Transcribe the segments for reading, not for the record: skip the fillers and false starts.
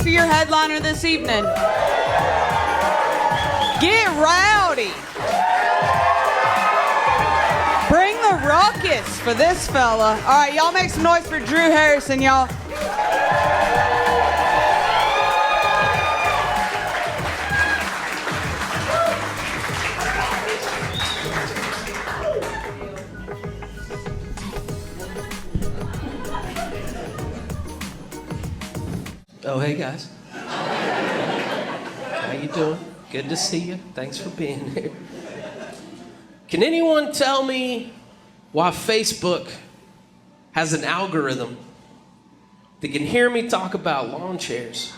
for your headliner this evening. Get rowdy. Bring the ruckus for this fella. All right, y'all make some noise for Drew Harrison, y'all. Oh, hey guys. How you doing? Good to see you. Thanks for being here. Can anyone tell me why Facebook has an algorithm that can hear me talk about lawn chairs,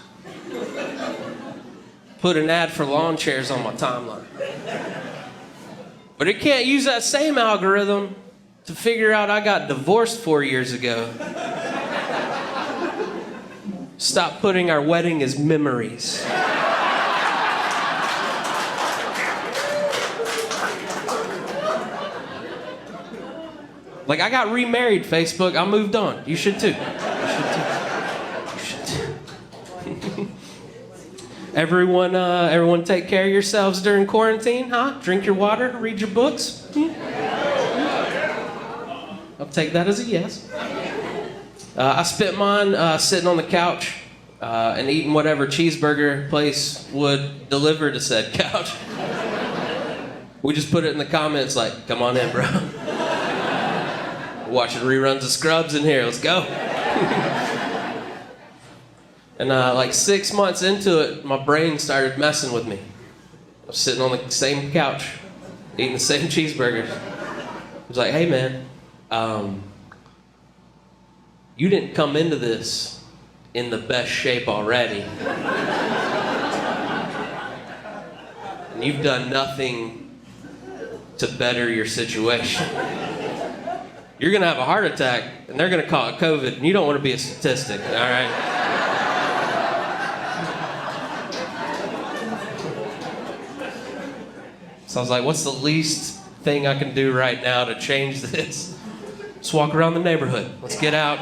put an ad for lawn chairs on my timeline, but it can't use that same algorithm to figure out I got divorced 4 years ago? Stop putting our wedding as memories. Like, I got remarried, Facebook. I moved on. You should too. You should too. Everyone take care of yourselves during quarantine, huh? Drink your water, read your books. I'll take that as a yes. I spent mine sitting on the couch and eating whatever cheeseburger place would deliver to said couch. We just put it in the comments like, come on in, bro. Watching reruns of Scrubs in here, let's go. And like 6 months into it, my brain started messing with me. I was sitting on the same couch, eating the same cheeseburgers. I was like, hey man, you didn't come into this in the best shape already. And you've done nothing to better your situation. You're gonna have a heart attack, and they're gonna call it COVID, and you don't wanna be a statistic, all right? So I was like, what's the least thing I can do right now to change this? Just walk around the neighborhood. Let's get out.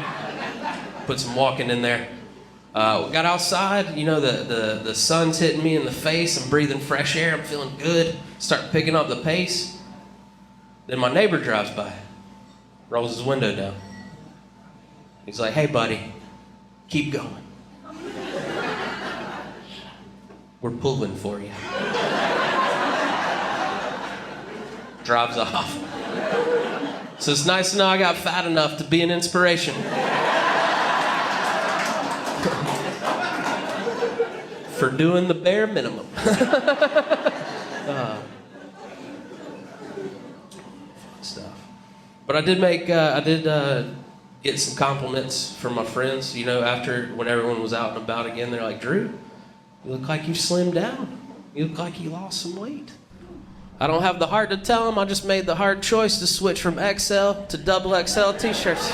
Put some walking in there. We got outside, you know, the sun's hitting me in the face. I'm breathing fresh air. I'm feeling good. Start picking up the pace. Then my neighbor drives by, rolls his window down. He's like, hey, buddy, keep going. We're pulling for you. Drives off. So it's nice to know I got fat enough to be an inspiration. For doing the bare minimum. Stuff. But I did get some compliments from my friends, you know, when everyone was out and about again. They're like, Drew, you look like you slimmed down. You look like you lost some weight. I don't have the heart to tell them. I just made the hard choice to switch from XL to double XL t-shirts.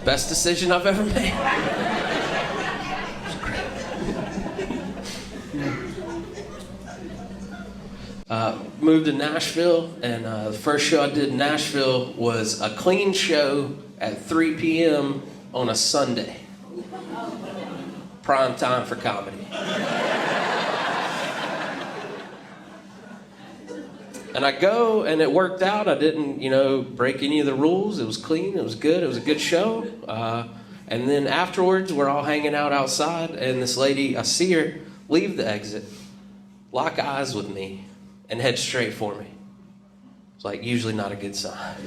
Best decision I've ever made. Moved to Nashville, and the first show I did in Nashville was a clean show at 3 p.m. on a Sunday. Prime time for comedy. And I go, and it worked out. I didn't, break any of the rules. It was clean. It was good. It was a good show. And then afterwards, we're all hanging out outside, and this lady, I see her leave the exit, lock eyes with me, and head straight for me. It's like usually not a good sign.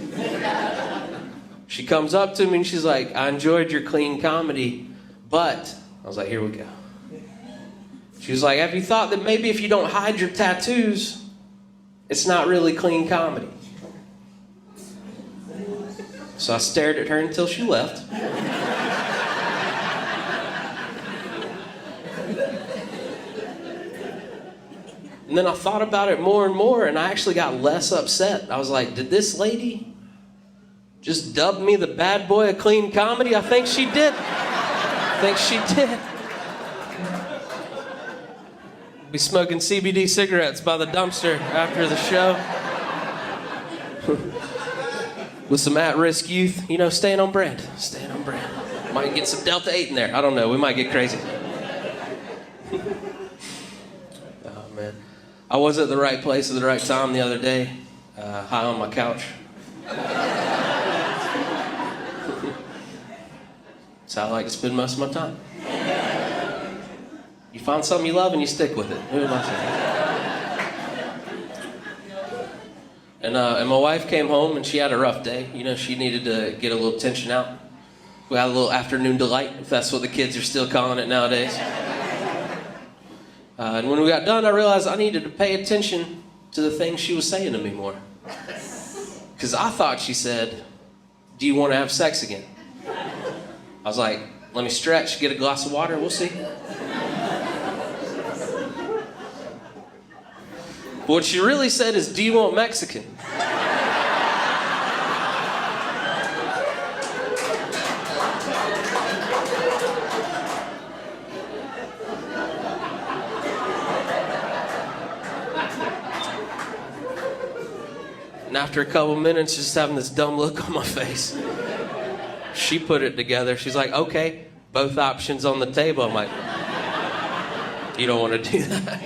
She comes up to me, and she's like, I enjoyed your clean comedy, but... I was like, here we go. She was like, have you thought that maybe if you don't hide your tattoos, it's not really clean comedy? So I stared at her until she left. And then I thought about it more and more, and I actually got less upset. I was like, did this lady just dub me the bad boy of clean comedy? I think she did. I think she did. Be smoking CBD cigarettes by the dumpster after the show. with some at-risk youth, you know, staying on brand. Staying on brand. Might get some Delta 8 in there. I don't know. We might get crazy. Oh, man. I was at the right place at the right time the other day, high on my couch. That's how I like to spend most of my time. You find something you love and you stick with it. Who am I saying? And my wife came home and she had a rough day. You know, she needed to get a little tension out. We had a little afternoon delight, if that's what the kids are still calling it nowadays. And when we got done, I realized I needed to pay attention to the things she was saying to me more. Because I thought she said, "Do you want to have sex again?" I was like, "Let me stretch, get a glass of water, we'll see." What she really said is, "Do you want Mexican?" And after a couple minutes, just having this dumb look on my face, she put it together. She's like, "Okay, both options on the table." I'm like, "You don't want to do that."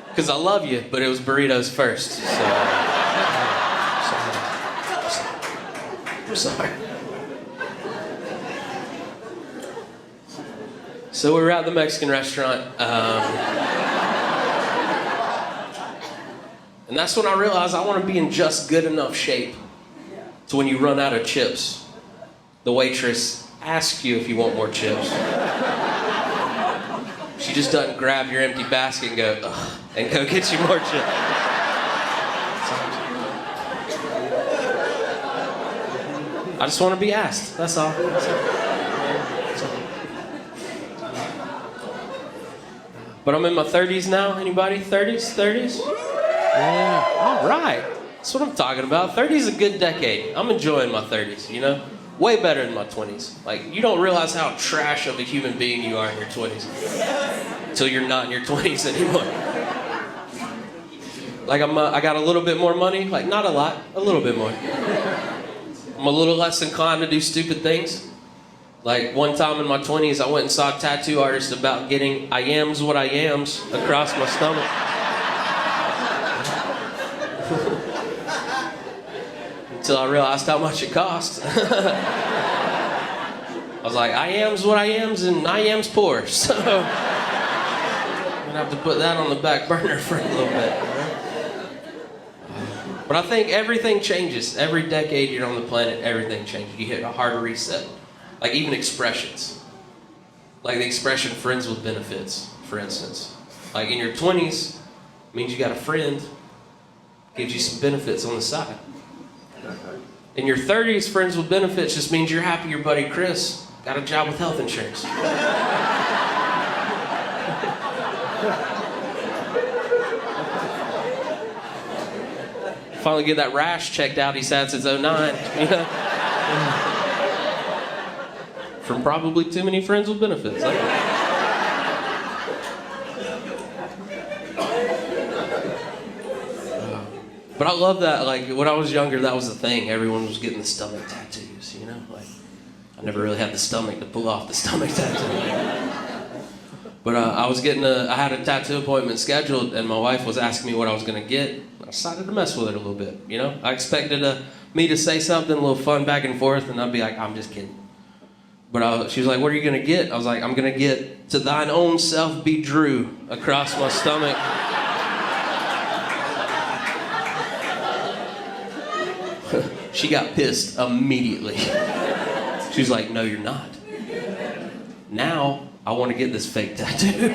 Because I love you, but it was burritos first. So, I'm sorry. So we were at the Mexican restaurant. And that's when I realized I want to be in just good enough shape to when you run out of chips, the waitress asks you if you want more chips. She just doesn't grab your empty basket and go, "Ugh," and go get you more chips. I just want to be asked, that's all. But I'm in my 30s now. Anybody? 30s? Yeah, all right. That's what I'm talking about. 30 is a good decade. I'm enjoying my 30s, you know? Way better than my 20s. Like, you don't realize how trash of a human being you are in your 20s until you're not in your 20s anymore. Like, I got a little bit more money. Like, not a lot, a little bit more. I'm a little less inclined to do stupid things. Like, one time in my 20s, I went and saw a tattoo artist about getting "I am's what I am's" across my stomach. Until I realized how much it cost. I was like, "I am's what I am's and I am's poor." So I'm gonna have to put that on the back burner for a little bit. But I think everything changes. Every decade you're on the planet, everything changes. You hit a hard reset. Like even expressions. Like the expression "friends with benefits," for instance. Like in your 20s, means you got a friend, gives you some benefits on the side. In your 30s, friends with benefits just means you're happy your buddy Chris got a job with health insurance. Finally get that rash checked out he's had since 2009, you know? From probably too many friends with benefits. But I love that, like, when I was younger, that was the thing. Everyone was getting the stomach tattoos, you know? Like, I never really had the stomach to pull off the stomach tattoo. But I had a tattoo appointment scheduled, and my wife was asking me what I was going to get. I decided to mess with it a little bit, you know? I expected me to say something, a little fun back and forth, and I'd be like, "I'm just kidding." But she was like, "What are you going to get?" I was like, "I'm going to get 'To thine own self be Drew' across my stomach." She got pissed immediately. She was like, "No, you're not. Now, I want to get this fake tattoo."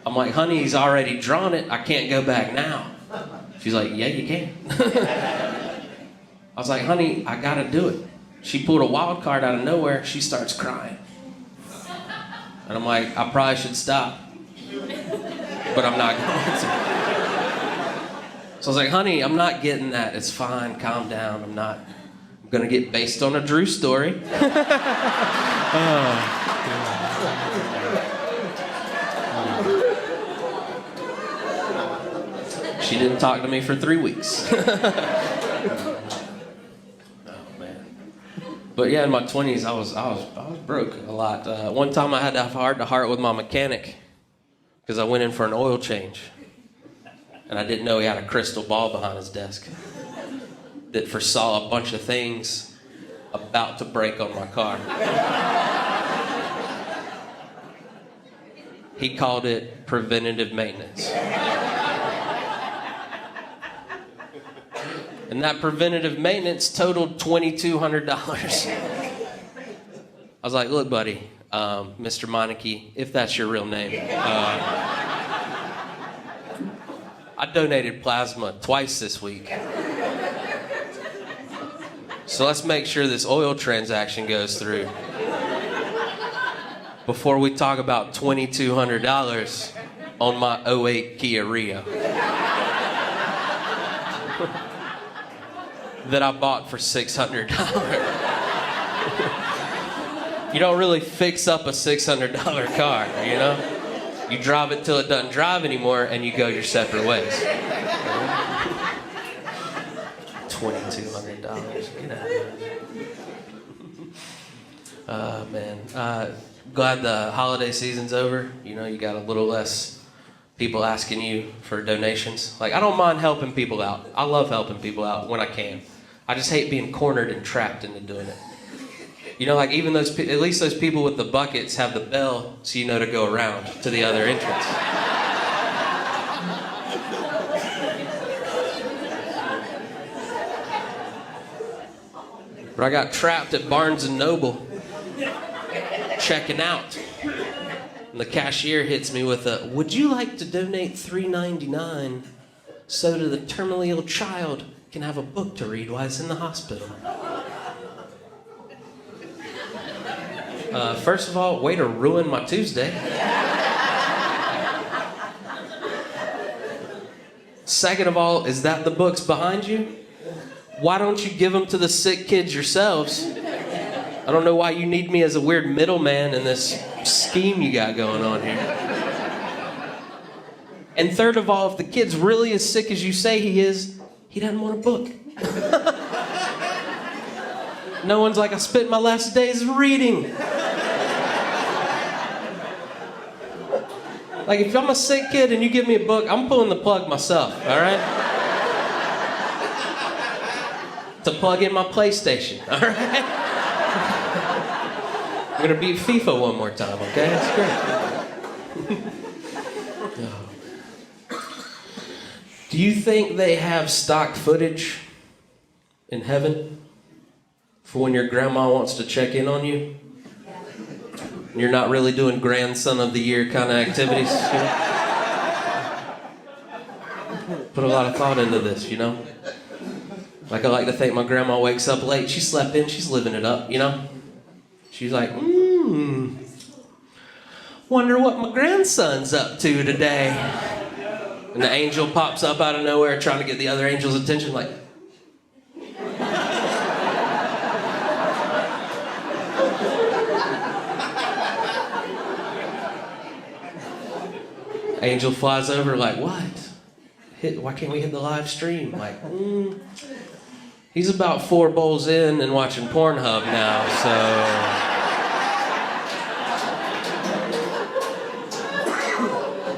I'm like, "Honey, he's already drawn it. I can't go back now." She's like, "Yeah, you can." I was like, "Honey, I gotta do it." She pulled a wild card out of nowhere. She starts crying. And I'm like, "I probably should stop. But I'm not going to." So I was like, "Honey, I'm not getting that. It's fine. Calm down. I'm going to get based on a Drew story." She didn't talk to me for 3 weeks. Oh man. But yeah, in my 20s, I was broke a lot. One time I had to have heart-to-heart with my mechanic because I went in for an oil change, and I didn't know he had a crystal ball behind his desk that foresaw a bunch of things about to break on my car. He called it preventative maintenance. And that preventative maintenance totaled $2,200. I was like, look, buddy, Mr. Michniacki, if that's your real name, I donated plasma twice this week. So let's make sure this oil transaction goes through before we talk about $2,200 on my '08 Kia Rio that I bought for $600. You don't really fix up a $600 car, you know? You drive it till it doesn't drive anymore and you go your separate ways. $2,200. Get out of here. Man. Glad the holiday season's over. You know, you got a little less people asking you for donations. Like, I don't mind helping people out. I love helping people out when I can. I just hate being cornered and trapped into doing it. You know, like even at least those people with the buckets have the bell so you know to go around to the other entrance. But I got trapped at Barnes & Noble checking out. And the cashier hits me with a, would you like to donate $3.99 so that the terminally ill child can have a book to read while he's in the hospital? First of all, way to ruin my Tuesday. Second of all, is that the books behind you? Why don't you give them to the sick kids yourselves? I don't know why you need me as a weird middleman in this scheme you got going on here. And third of all, if the kid's really as sick as you say he is, he doesn't want a book. No one's like, I spent my last days reading. Like, if I'm a sick kid and you give me a book, I'm pulling the plug myself, all right? To plug in my PlayStation, all right? I'm gonna beat FIFA one more time, okay? That's great. Oh. Do you think they have stock footage in heaven for when your grandma wants to check in on you? You're not really doing grandson of the year kind of activities, you know? Put a lot of thought into this, you know? Like, I like to think my grandma wakes up late. She slept in, she's living it up, you know? She's like, wonder what my grandson's up to today. And the angel pops up out of nowhere trying to get the other angel's attention, like, angel flies over like, what? Why can't we hit the live stream? Like, he's about 4 bowls in and watching Pornhub now, so.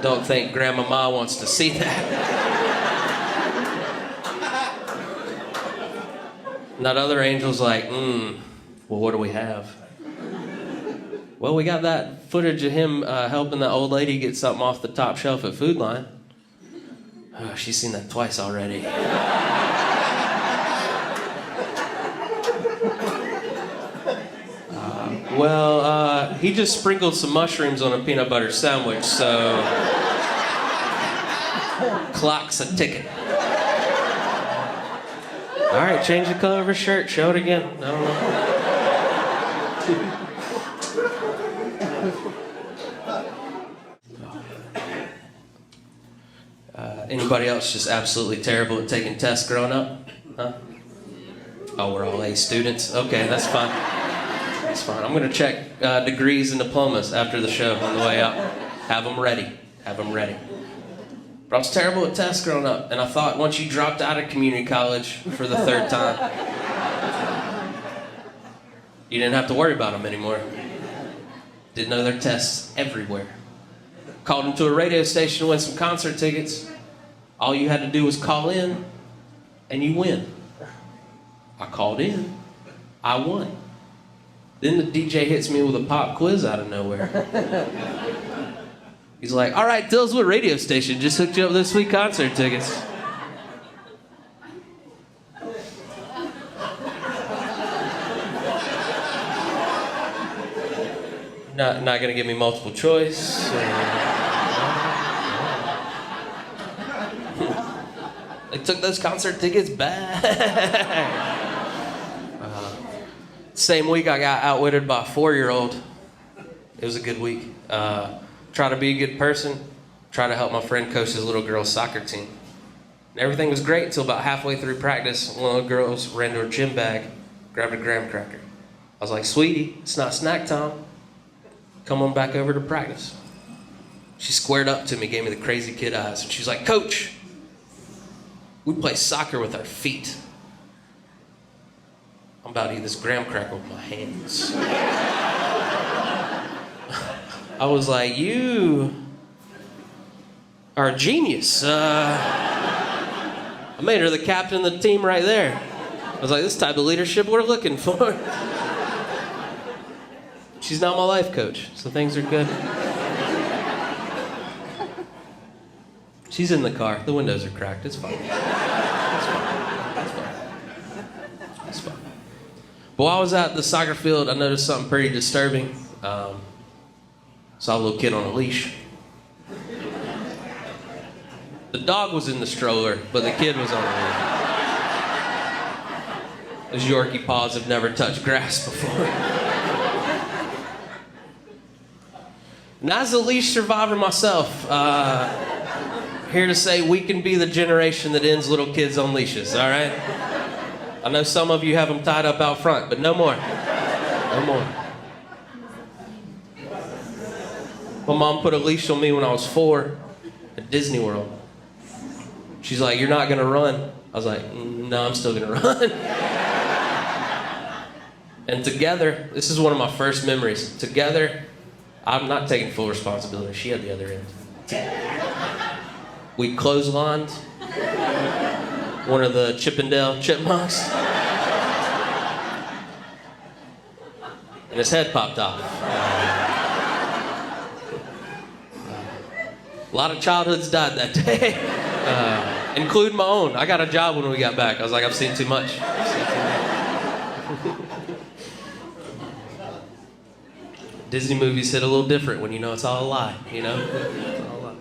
Don't think Grandmama wants to see that. And that other angel's like, well, what do we have? Well, we got that footage of him helping that old lady get something off the top shelf at Food Line. Oh, she's seen that twice already. He just sprinkled some mushrooms on a peanut butter sandwich, so clock's a ticking. All right, change the color of her shirt, show it again. I don't know. Anybody else just absolutely terrible at taking tests growing up? Huh? Oh, we're all A students? Okay, that's fine. That's fine. I'm going to check degrees and diplomas after the show on the way out. Have them ready. Have them ready. But But I was terrible at tests growing up, and I thought once you dropped out of community college for the third time, you didn't have to worry about them anymore. Didn't know their tests everywhere. Called into a radio station to win some concert tickets. All you had to do was call in, and you win. I called in. I won. Then the DJ hits me with a pop quiz out of nowhere. He's like, all right, tell us what radio station just hooked you up with this sweet concert tickets. Not gonna give me multiple choice. They took those concert tickets back. Same week I got outwitted by a 4-year-old. It was a good week. Try to be a good person. Try to help my friend coach his little girl's soccer team. And everything was great until about halfway through practice. One of the girls ran to her gym bag, grabbed a graham cracker. I was like, sweetie, it's not snack time. Come on back over to practice. She squared up to me, gave me the crazy kid eyes, and she's like, Coach, we play soccer with our feet. I'm about to eat this graham cracker with my hands. I was like, you are a genius. I made her the captain of the team right there. I was like, this type of leadership we're looking for. She's not my life coach, so things are good. She's in the car. The windows are cracked. It's fine. It's fine. It's fine. It's fine. But while I was at the soccer field, I noticed something pretty disturbing. Saw a little kid on a leash. The dog was in the stroller, but the kid was on a leash. Those Yorkie paws have never touched grass before. And as a leash survivor myself, here to say we can be the generation that ends little kids on leashes, all right? I know some of you have them tied up out front, but no more. No more. My mom put a leash on me when I was 4 at Disney World. She's like, you're not gonna run. I was like, no, I'm still gonna run. And together, this is one of my first memories. Together, I'm not taking full responsibility. She had the other end. We clotheslined one of the Chippendale chipmunks. And his head popped off. A lot of childhoods died that day, including my own. I got a job when we got back. I was like, I've seen too much. Disney movies hit a little different when you know it's all a lie, you know? It's all a lie.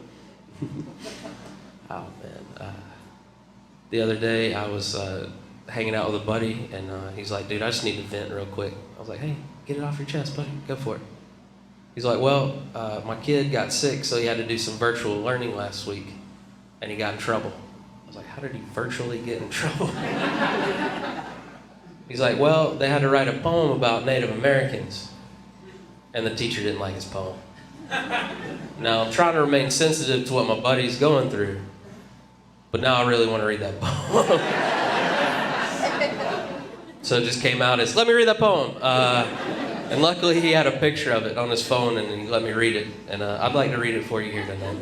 Oh, man. The other day, I was hanging out with a buddy, and he's like, dude, I just need to vent real quick. I was like, hey, get it off your chest, buddy. Go for it. He's like, well, my kid got sick, so he had to do some virtual learning last week, and he got in trouble. I was like, how did he virtually get in trouble? He's like, well, they had to write a poem about Native Americans, and the teacher didn't like his poem. Now, I'm trying to remain sensitive to what my buddy's going through, but now I really want to read that poem. So it just came out as, let me read that poem. And luckily he had a picture of it on his phone and he let me read it. And I'd like to read it for you here tonight.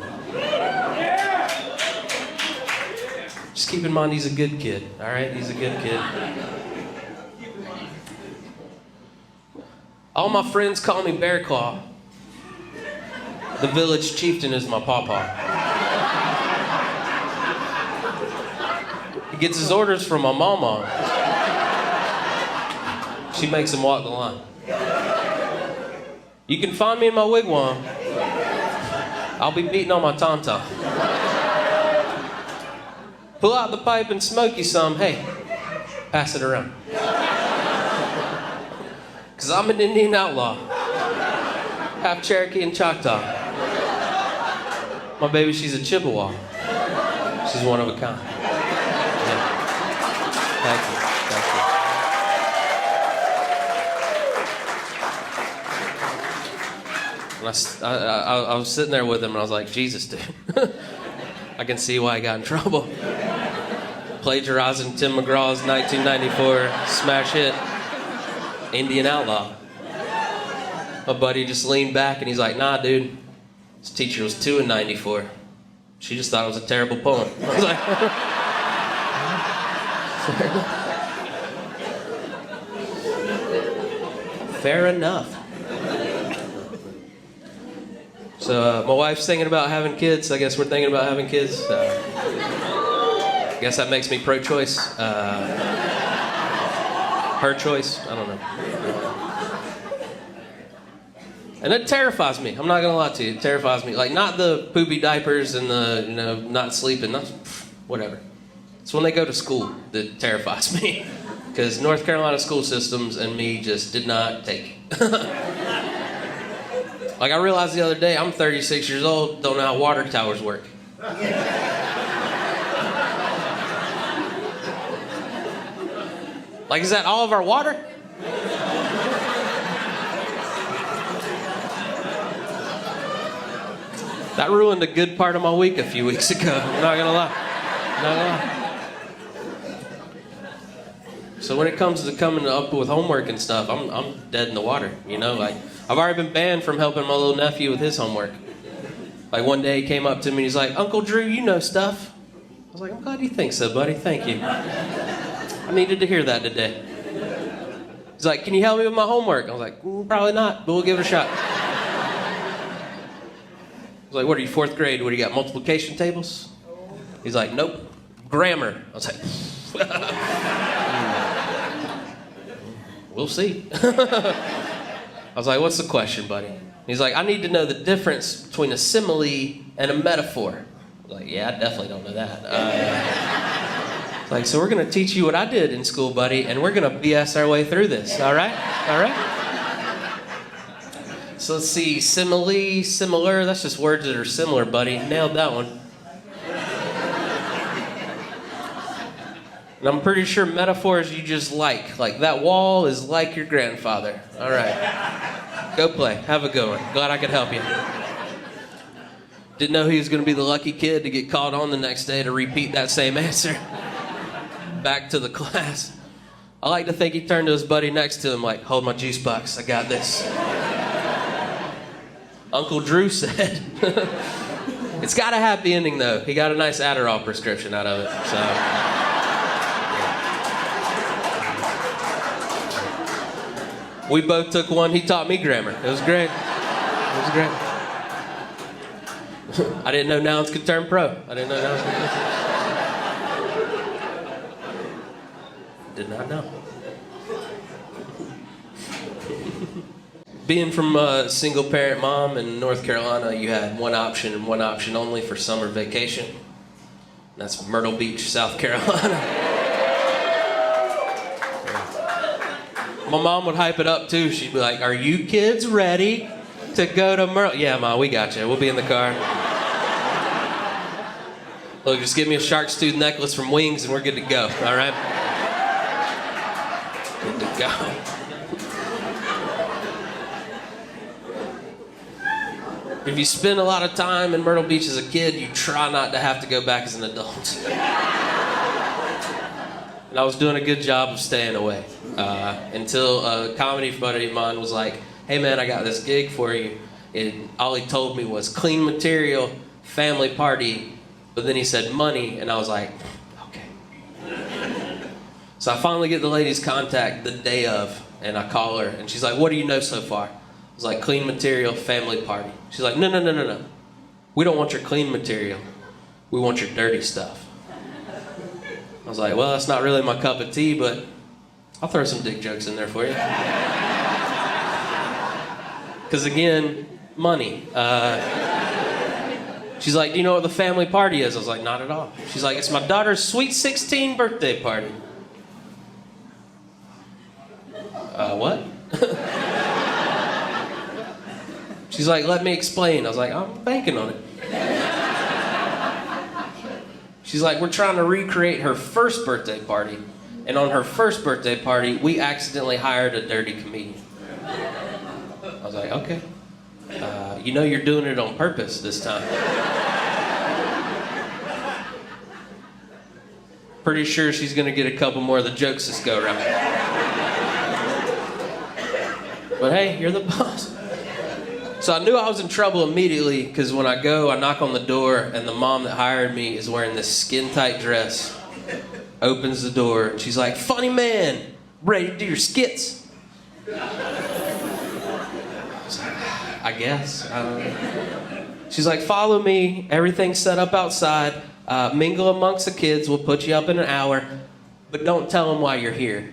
Just keep in mind he's a good kid, all right? He's a good kid. All my friends call me Bear Claw. The village chieftain is my pawpaw. He gets his orders from my mama. She makes him walk the line. You can find me in my wigwam. I'll be beating on my tom-tom. Pull out the pipe and smoke you some. Hey, pass it around. 'Cause I'm an Indian outlaw. Half Cherokee and Choctaw. My baby, she's a Chippewa. She's one of a kind. Yeah. Thank you. And I was sitting there with him and I was like, Jesus, dude. I can see why I got in trouble. Plagiarizing Tim McGraw's 1994 smash hit, Indian Outlaw. My buddy just leaned back and he's like, nah, dude, this teacher was 2 in 94. She just thought it was a terrible poem. I was like, fair enough. So my wife's thinking about having kids. I guess we're thinking about having kids. I guess that makes me pro-choice. Her choice. I don't know. And it terrifies me. I'm not gonna lie to you. It terrifies me. Like, not the poopy diapers and the, not sleeping. Not, whatever. It's when they go to school that terrifies me. Because North Carolina school systems and me just did not take it. Like, I realized the other day, I'm 36 years old, don't know how water towers work. Like, is that all of our water? That ruined a good part of my week a few weeks ago. I'm not gonna lie. So when it comes to coming up with homework and stuff, I'm dead in the water, Like, I've already been banned from helping my little nephew with his homework. Like, one day he came up to me and he's like, Uncle Drew, you know stuff. I was like, I'm glad you think so, buddy. Thank you. I needed to hear that today. He's like, can you help me with my homework? I was like, probably not, but we'll give it a shot. I was like, what are you, 4th grade? What do you got, multiplication tables? He's like, nope, grammar. I was like, we'll see. I was like, what's the question, buddy? He's like, I need to know the difference between a simile and a metaphor. I was like, yeah, I definitely don't know that. Like, so we're going to teach you what I did in school, buddy, and we're going to BS our way through this, all right? All right? So let's see, simile, similar, that's just words that are similar, buddy. Nailed that one. And I'm pretty sure metaphors you just like. Like, that wall is like your grandfather. All right. Go play. Have a good one. Glad I could help you. Didn't know he was going to be the lucky kid to get called on the next day to repeat that same answer. Back to the class. I like to think he turned to his buddy next to him like, hold my juice box. I got this. Uncle Drew said, it's got a happy ending, though. He got a nice Adderall prescription out of it, so... We both took one. He taught me grammar. It was great. It was great. I didn't know nouns could turn pro. Did not know. Being from a single parent mom in North Carolina, you had one option and one option only for summer vacation. That's Myrtle Beach, South Carolina. My mom would hype it up too. She'd be like, are you kids ready to go to Myrtle? Yeah, Ma, we got you. We'll be in the car. Look, just give me a shark's tooth necklace from Wings and we're good to go, all right? Good to go. If you spend a lot of time in Myrtle Beach as a kid, you try not to have to go back as an adult. And I was doing a good job of staying away. Until a comedy buddy of mine was like, hey man, I got this gig for you. And all he told me was clean material, family party, but then he said money, and I was like, okay. So I finally get the lady's contact the day of, and I call her, and she's like, what do you know so far? I was like, clean material, family party. She's like, no. We don't want your clean material. We want your dirty stuff. I was like, well, that's not really my cup of tea, but I'll throw some dick jokes in there for you. Because again, money. She's like, do you know what the family party is? I was like, not at all. She's like, it's my daughter's sweet 16 birthday party. What? She's like, let me explain. I was like, I'm banking on it. She's like, we're trying to recreate her first birthday party. And on her first birthday party, we accidentally hired a dirty comedian. I was like, okay. You know you're doing it on purpose this time. Pretty sure she's gonna get a couple more of the jokes this go around. But hey, you're the boss. So I knew I was in trouble immediately because when I go, I knock on the door and the mom that hired me is wearing this skin-tight dress. Opens the door and she's like, "Funny man, ready to do your skits?" I guess. I don't know. She's like, "Follow me. Everything's set up outside. Mingle amongst the kids. We'll put you up in an hour. But don't tell them why you're here."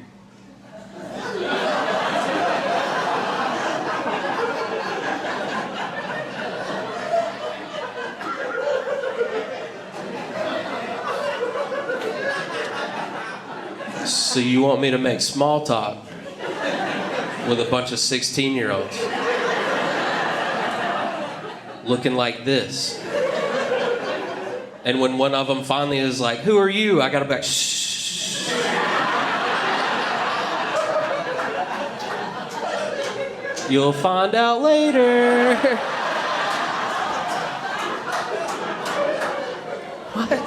So you want me to make small talk with a bunch of 16-year-olds looking like this? And when one of them finally is like, "Who are you?" I gotta be like, "Shh." You'll find out later. What?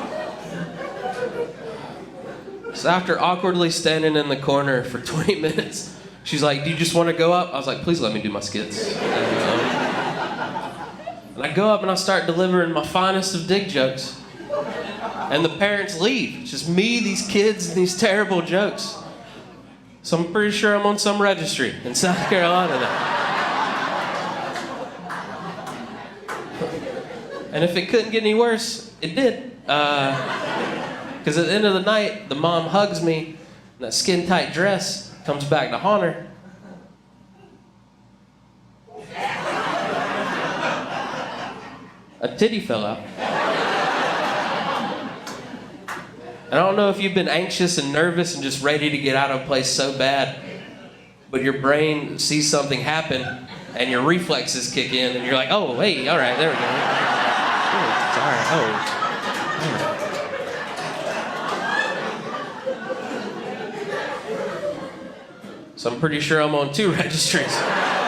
So after awkwardly standing in the corner for 20 minutes, she's like, "Do you just want to go up?" I was like, "Please let me do my skits." And I go up and I start delivering my finest of dig jokes. And the parents leave. It's just me, these kids, and these terrible jokes. So I'm pretty sure I'm on some registry in South Carolina now. And if it couldn't get any worse, it did. Because at the end of the night, the mom hugs me, and that skin-tight dress comes back to haunt her. A titty fell out. And I don't know if you've been anxious and nervous and just ready to get out of a place so bad, but your brain sees something happen, and your reflexes kick in, and you're like, "Oh, hey, all right, there we go. Oh, sorry, oh. All right. So I'm pretty sure I'm on 2 registries,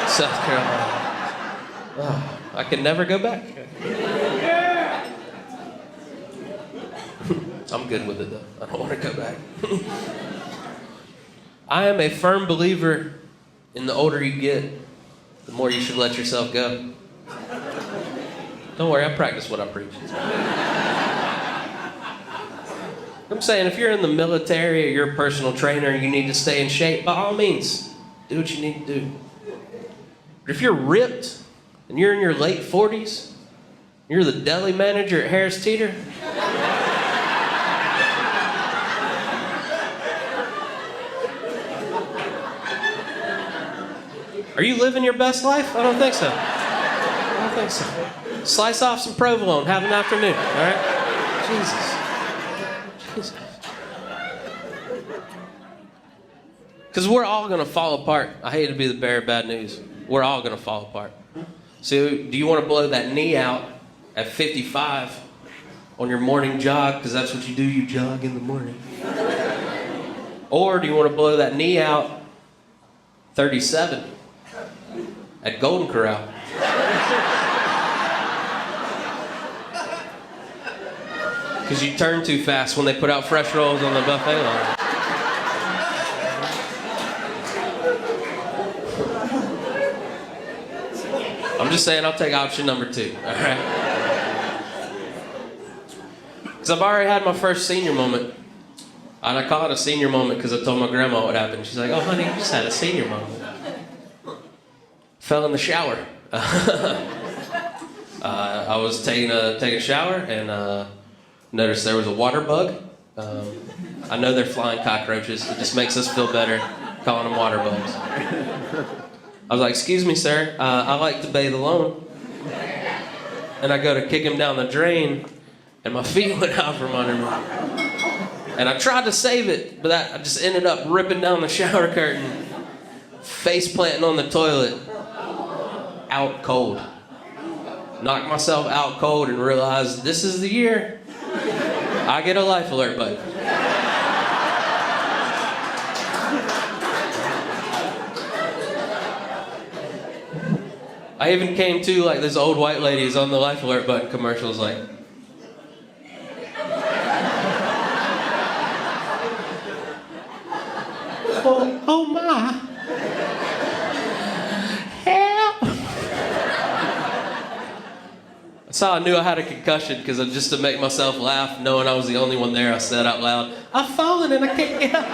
South Carolina. Oh, I can never go back. I'm good with it though. I don't want to go back. I am a firm believer in the older you get, the more you should let yourself go. Don't worry, I practice what I preach. I'm saying if you're in the military or you're a personal trainer and you need to stay in shape, by all means, do what you need to do. But if you're ripped and you're in your late 40s, you're the deli manager at Harris Teeter, are you living your best life? I don't think so. I don't think so. Slice off some provolone, have an afternoon, all right? Jesus. Because we're all going to fall apart. I hate to be the bearer of bad news. We're all going to fall apart. So do you want to blow that knee out at 55 on your morning jog, because that's what you do, you jog in the morning? Or do you want to blow that knee out 37 at Golden Corral? Because you turn too fast when they put out fresh rolls on the buffet line. I'm just saying I'll take option number 2, all right? Because I've already had my first senior moment. And I call it a senior moment because I told my grandma what happened. She's like, "Oh, honey, you just had a senior moment." Fell in the shower. I was taking a shower and noticed there was a water bug. I know they're flying cockroaches. It just makes us feel better calling them water bugs. I was like, "Excuse me, sir, I like to bathe alone." And I go to kick him down the drain, and my feet went out from under me. And I tried to save it, but I just ended up ripping down the shower curtain, face planting on the toilet, out cold. Knocked myself out cold and realized this is the year I get a life alert button. I even came to like this old white lady's on the life alert button commercials like, Oh my. Help. That's how I knew I had a concussion, because just to make myself laugh, knowing I was the only one there, I said out loud, I've fallen and I can't get up.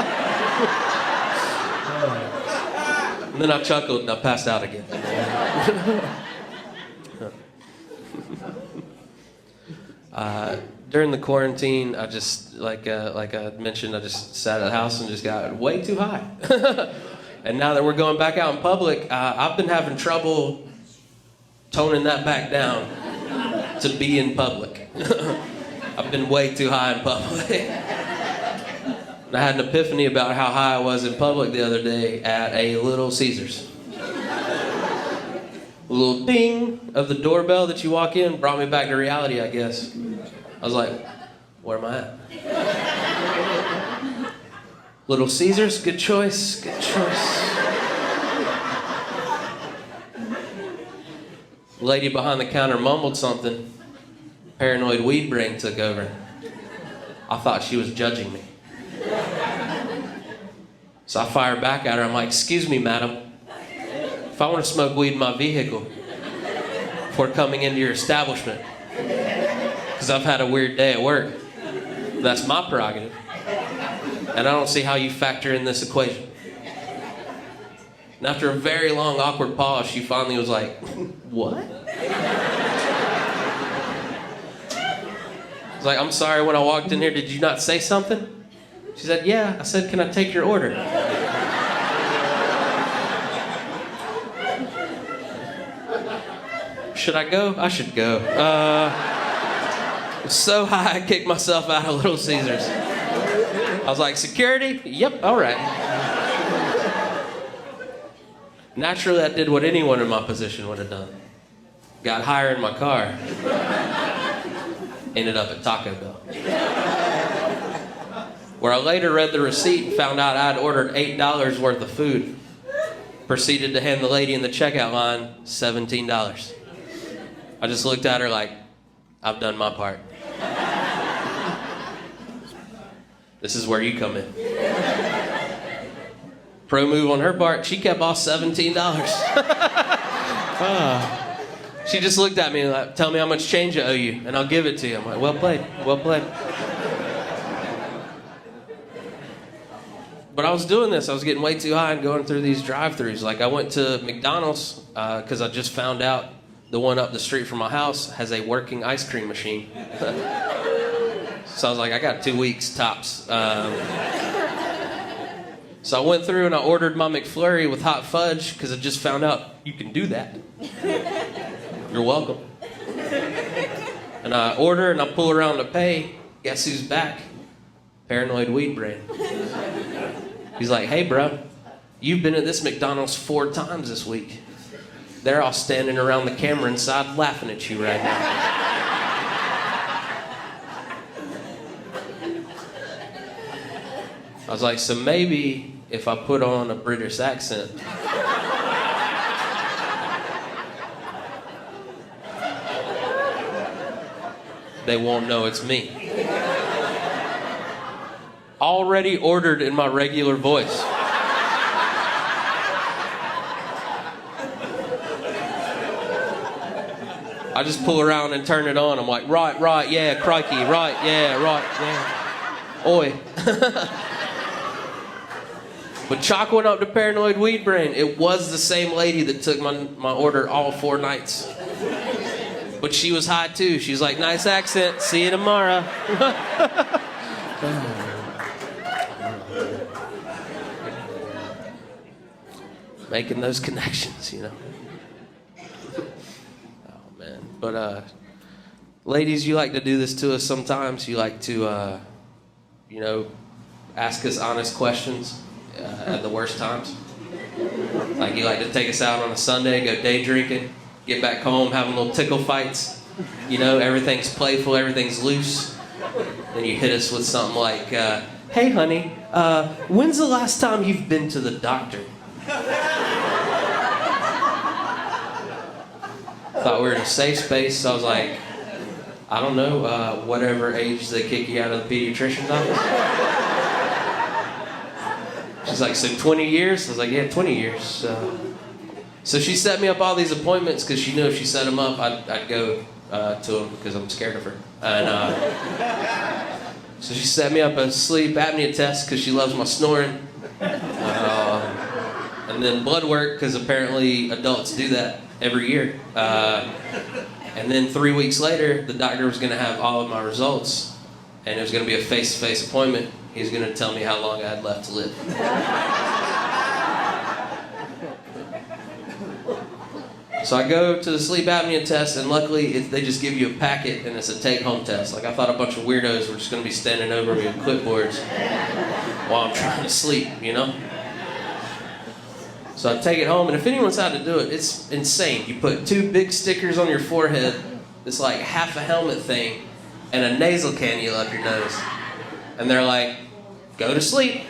And then I chuckled and I passed out again. During the quarantine, I just, like I mentioned, I just sat at the house and just got way too high. And now that we're going back out in public, I've been having trouble toning that back down to be in public. I've been way too high in public. And I had an epiphany about how high I was in public the other day at a Little Caesars. A little ding of the doorbell that you walk in brought me back to reality, I guess. I was like, where am I at? Little Caesars, good choice, good choice. The lady behind the counter mumbled something. Paranoid weed brain took over. I thought she was judging me. So I fired back at her. I'm like, excuse me, madam. If I want to smoke weed in my vehicle before coming into your establishment, because I've had a weird day at work, that's my prerogative. And I don't see how you factor in this equation. And after a very long, awkward pause, she finally was like, what? I was like, I'm sorry, when I walked in here, did you not say something? She said, yeah. I said, can I take your order? Should I go? I should go. I was so high, I kicked myself out of Little Caesars. I was like, security? Yep, all right. Naturally, I did what anyone in my position would have done. Got higher in my car. Ended up at Taco Bell. Where I later read the receipt and found out I had ordered $8 worth of food. Proceeded to hand the lady in the checkout line $17. I just looked at her like, I've done my part. This is where you come in. Pro move on her part, she kept all $17. She just looked at me and like, tell me how much change I owe you, and I'll give it to you. I'm like, well played, well played. But I was doing this, I was getting way too high and going through these drive-thrus. Like I went to McDonald's, because I just found out the one up the street from my house has a working ice cream machine. So I was like, I got 2 weeks tops. So I went through and I ordered my McFlurry with hot fudge because I just found out you can do that. You're welcome. And I order and I pull around to pay. Guess who's back? Paranoid weed brain. He's like, hey bro, you've been at this McDonald's 4 times this week. They're all standing around the camera inside laughing at you right now. I was like, so maybe if I put on a British accent, they won't know it's me. Already ordered in my regular voice. I just pull around and turn it on. I'm like, right, yeah, crikey, right, yeah. Oi. But Chalk went up to Paranoid Weed Brain. It was the same lady that took my order all 4 nights. But she was high too. She was like, nice accent, see you tomorrow. Making those connections, you know. But, ladies, you like to do this to us sometimes. You like to, ask us honest questions at the worst times. Like you like to take us out on a Sunday, go day drinking, get back home, having little tickle fights. You know, everything's playful, everything's loose. Then you hit us with something like, hey, honey, when's the last time you've been to the doctor? Thought we were in a safe space, so I was like, I don't know, whatever age they kick you out of the pediatrician's office. She's She's like, so 20 years? I was like, yeah, 20 years. So she set me up all these appointments because she knew if she set them up, I'd go to them because I'm scared of her. And so she set me up a sleep apnea test because she loves my snoring. And then blood work because apparently adults do that every year. And then 3 weeks later, the doctor was going to have all of my results, and it was going to be a face-to-face appointment. He was going to tell me how long I had left to live. So I go to the sleep apnea test, and luckily they just give you a packet, and it's a take-home test. Like, I thought a bunch of weirdos were just going to be standing over me with clipboards while I'm trying to sleep, you know? So I take it home, and if anyone's had to do it, it's insane. You put 2 big stickers on your forehead, this like half a helmet thing, and a nasal cannula up your nose. And they're like, go to sleep.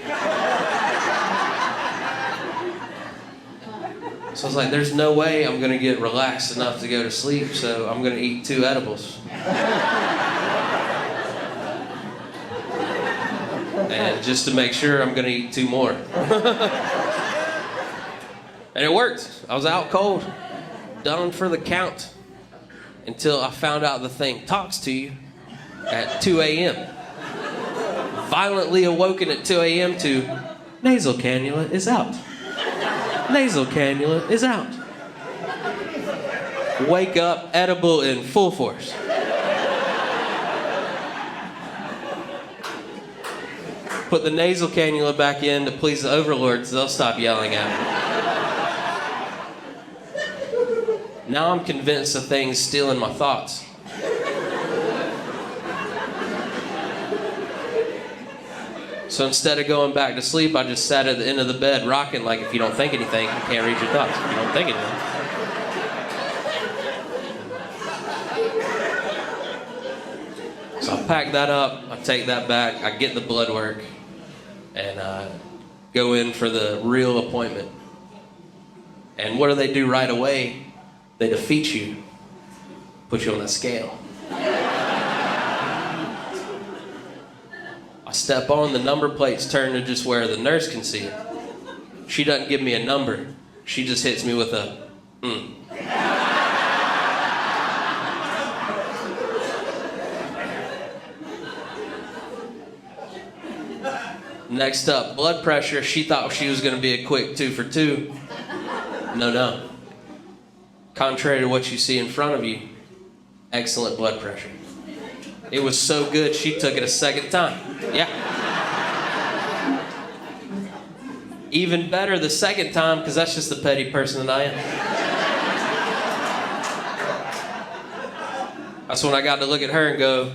So I was like, there's no way I'm going to get relaxed enough to go to sleep, so I'm going to eat 2 edibles. And just to make sure, I'm going to eat 2 more. And it worked. I was out cold, done for the count, until I found out the thing talks to you at 2 a.m. Violently awoken at 2 a.m. to, nasal cannula is out. Nasal cannula is out. Wake up, edible in full force. Put the nasal cannula back in to please the overlords, they'll stop yelling at me. Now I'm convinced the thing's stealing my thoughts. So instead of going back to sleep, I just sat at the end of the bed rocking like, if you don't think anything, you can't read your thoughts. If you don't think anything. So I pack that up, I take that back, I get the blood work, and go in for the real appointment. And what do they do right away? They defeat you, put you on a scale. I step on, the number plates turn to just where the nurse can see it. She doesn't give me a number. She just hits me with a, Next up, blood pressure. She thought she was going to be a quick 2 for 2. No. Contrary to what you see in front of you, excellent blood pressure. It was so good, she took it a second time. Yeah. Even better the second time, because that's just the petty person that I am. That's when I got to look at her and go,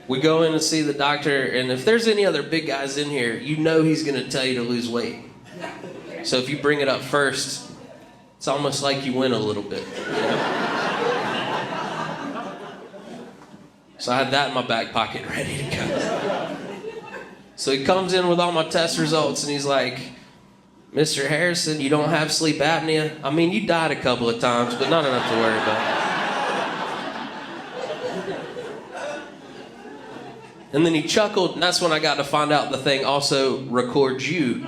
We go in to see the doctor, and if there's any other big guys in here, you know he's going to tell you to lose weight. So if you bring it up first, it's almost like you win a little bit. You know? So I had that in my back pocket ready to go. So he comes in with all my test results, and he's like, Mr. Harrison, you don't have sleep apnea? I mean, you died a couple of times, but not enough to worry about. And then he chuckled, and that's when I got to find out the thing also records you.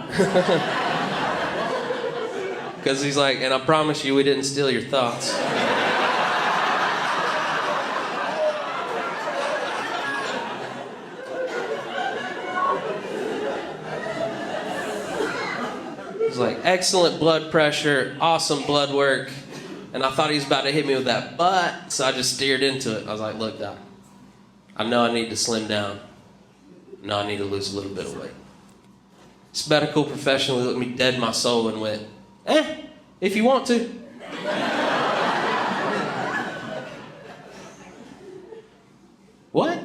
Because he's like, and I promise you we didn't steal your thoughts. He's like, excellent blood pressure, awesome blood work. And I thought he was about to hit me with that but, so I just steered into it. I was like, look, Doc, I know I need to slim down. I know I need to lose a little bit of weight. This medical professional looked me dead in my soul and went, if you want to. What?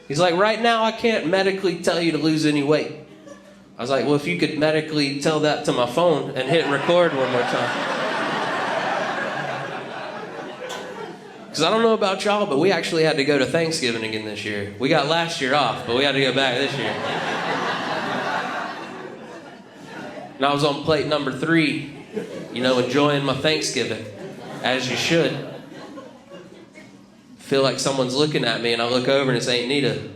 He's like, right now I can't medically tell you to lose any weight. I was like, well, if you could medically tell that to my phone and hit record one more time. Because I don't know about y'all, but we actually had to go to Thanksgiving again this year. We got last year off, but we had to go back this year. And I was on plate number 3, enjoying my Thanksgiving, as you should. feel like someone's looking at me, and I look over and it's Aunt Nita.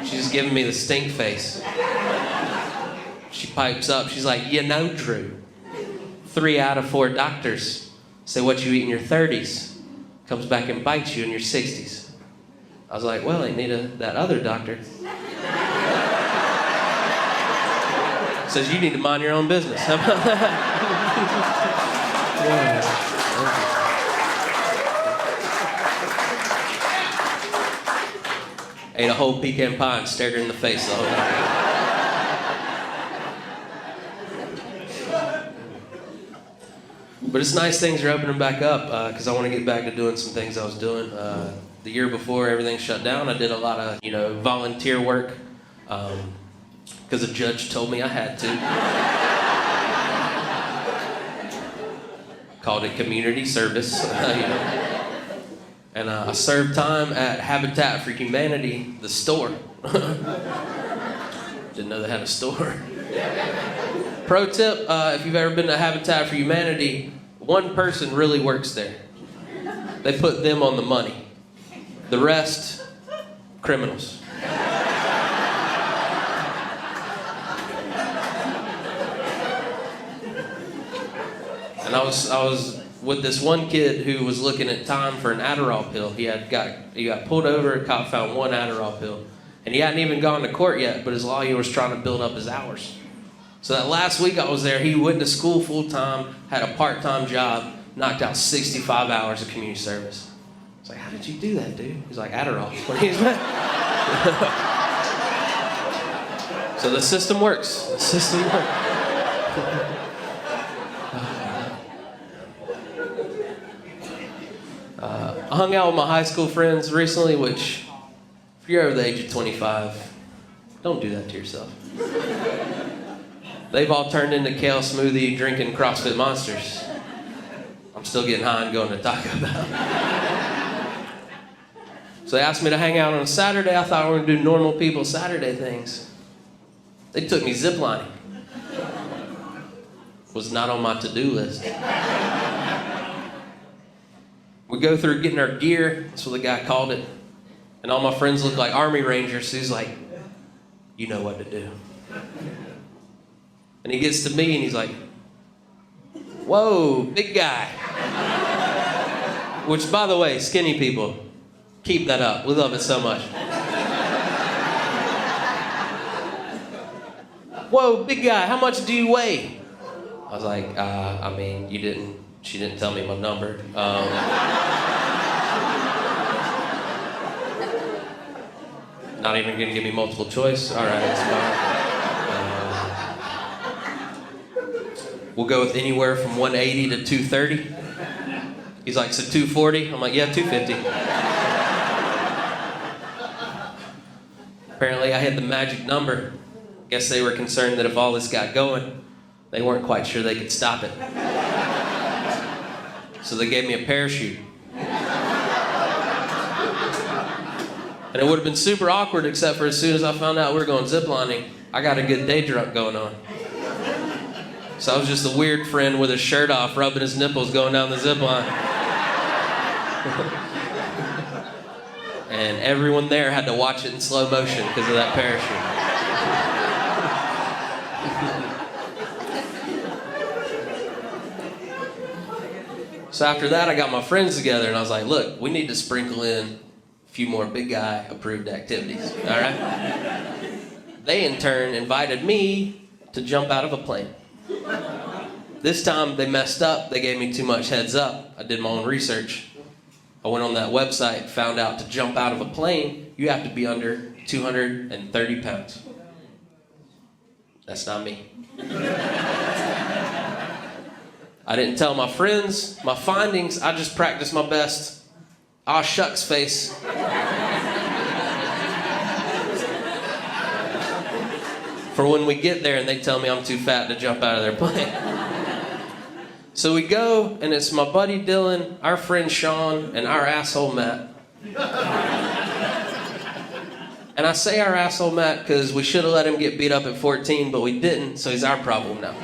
She's giving me the stink face. She pipes up, she's like, you know, Drew, 3 out of 4 doctors say what you eat in your 30s comes back and bites you in your 60s. I was like, well, Aunt Nita, that other doctor says you need to mind your own business. How about that? Ate a whole pecan pie and stared her in the face the whole time. But it's nice things are opening back up because I want to get back to doing some things I was doing. The year before everything shut down, I did a lot of, volunteer work because a judge told me I had to. Called it community service, And I served time at Habitat for Humanity, the store. Didn't know they had a store. Pro tip, if you've ever been to Habitat for Humanity, one person really works there. They put them on the money. The rest, criminals. And I was with this one kid who was looking at time for an Adderall pill. He got pulled over, a cop found 1 Adderall pill. And he hadn't even gone to court yet, but his lawyer was trying to build up his hours. So that last week I was there, he went to school full-time, had a part-time job, knocked out 65 hours of community service. I was like, how did you do that, dude? He's like, Adderall. So the system works. The system works. I hung out with my high school friends recently, which, if you're over the age of 25, don't do that to yourself. They've all turned into kale smoothie, drinking CrossFit Monsters. I'm still getting high and going to Taco Bell. So they asked me to hang out on a Saturday. I thought we were going to do normal people Saturday things. They took me ziplining. Was not on my to-do list. We go through getting our gear. That's what the guy called it. And all my friends look like Army Rangers. So he's like, you know what to do. And he gets to me and he's like, whoa, big guy. Which, by the way, skinny people, keep that up. We love it so much. Whoa, big guy, how much do you weigh? I was like, she didn't tell me my number. Not even gonna give me multiple choice? All right, that's fine. We'll go with anywhere from 180 to 230. He's like, so 240? I'm like, yeah, 250. Apparently I hit the magic number. Guess they were concerned that if all this got going, they weren't quite sure they could stop it. So they gave me a parachute. And it would have been super awkward except for as soon as I found out we were going ziplining, I got a good day drunk going on. So I was just a weird friend with his shirt off, rubbing his nipples going down the zip line. And everyone there had to watch it in slow motion because of that parachute. So after that, I got my friends together and I was like, look, we need to sprinkle in a few more big guy approved activities, all right? They in turn invited me to jump out of a plane. This time they messed up. They gave me too much heads up. I did my own research. I went on that website, found out to jump out of a plane, you have to be under 230 pounds. That's not me. I didn't tell my friends my findings. I just practiced my best. Aw shucks face. For when we get there and they tell me I'm too fat to jump out of their plane. So we go, and it's my buddy Dylan, our friend Sean, and our asshole Matt. And I say our asshole Matt because we should have let him get beat up at 14, but we didn't, so he's our problem now.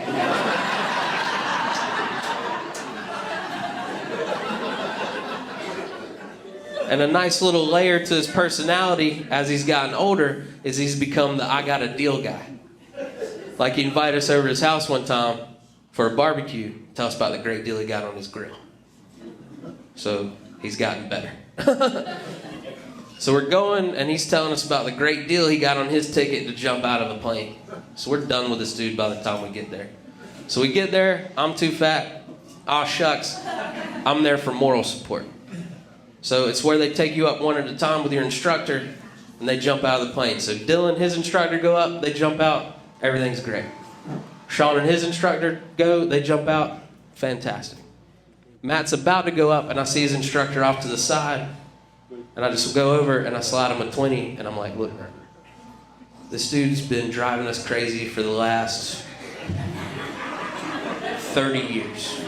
And a nice little layer to his personality as he's gotten older is he's become the I got a deal guy. Like he invited us over to his house one time for a barbecue, tell us about the great deal he got on his grill. So he's gotten better. So we're going, and he's telling us about the great deal he got on his ticket to jump out of a plane. So we're done with this dude by the time we get there. So we get there, I'm too fat. Aw, shucks. I'm there for moral support. So it's where they take you up one at a time with your instructor, and they jump out of the plane. So Dylan, his instructor, go up, they jump out, everything's great. Sean and his instructor go, they jump out, fantastic. Matt's about to go up, and I see his instructor off to the side, and I just go over and I slide him a 20, and I'm like, look, this dude's been driving us crazy for the last 30 years.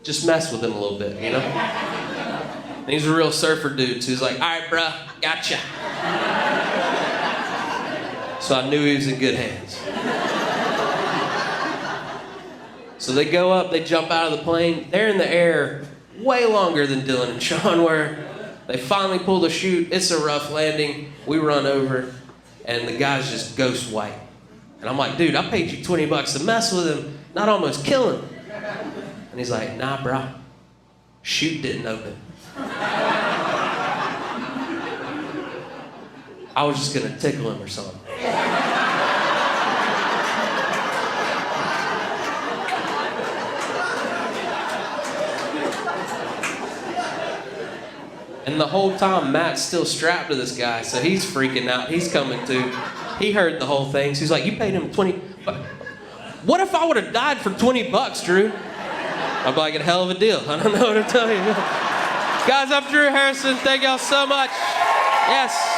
Just mess with him a little bit, you know? And he's a real surfer dude, so he's like, all right, bruh, gotcha. So I knew he was in good hands. So they go up, they jump out of the plane. They're in the air way longer than Dylan and Sean were. They finally pull the chute. It's a rough landing. We run over, and the guy's just ghost white. And I'm like, dude, I paid you $20 to mess with him, not almost kill him. And he's like, nah, bro, chute didn't open. I was just gonna tickle him or something. And the whole time, Matt's still strapped to this guy, so he's freaking out. He's coming too. He heard the whole thing, so he's like, you paid him 20 bucks. What if I would have died for 20 bucks, Drew? I'm like, a hell of a deal. I don't know what to tell you. Guys, I'm Drew Harrison. Thank y'all so much. Yes.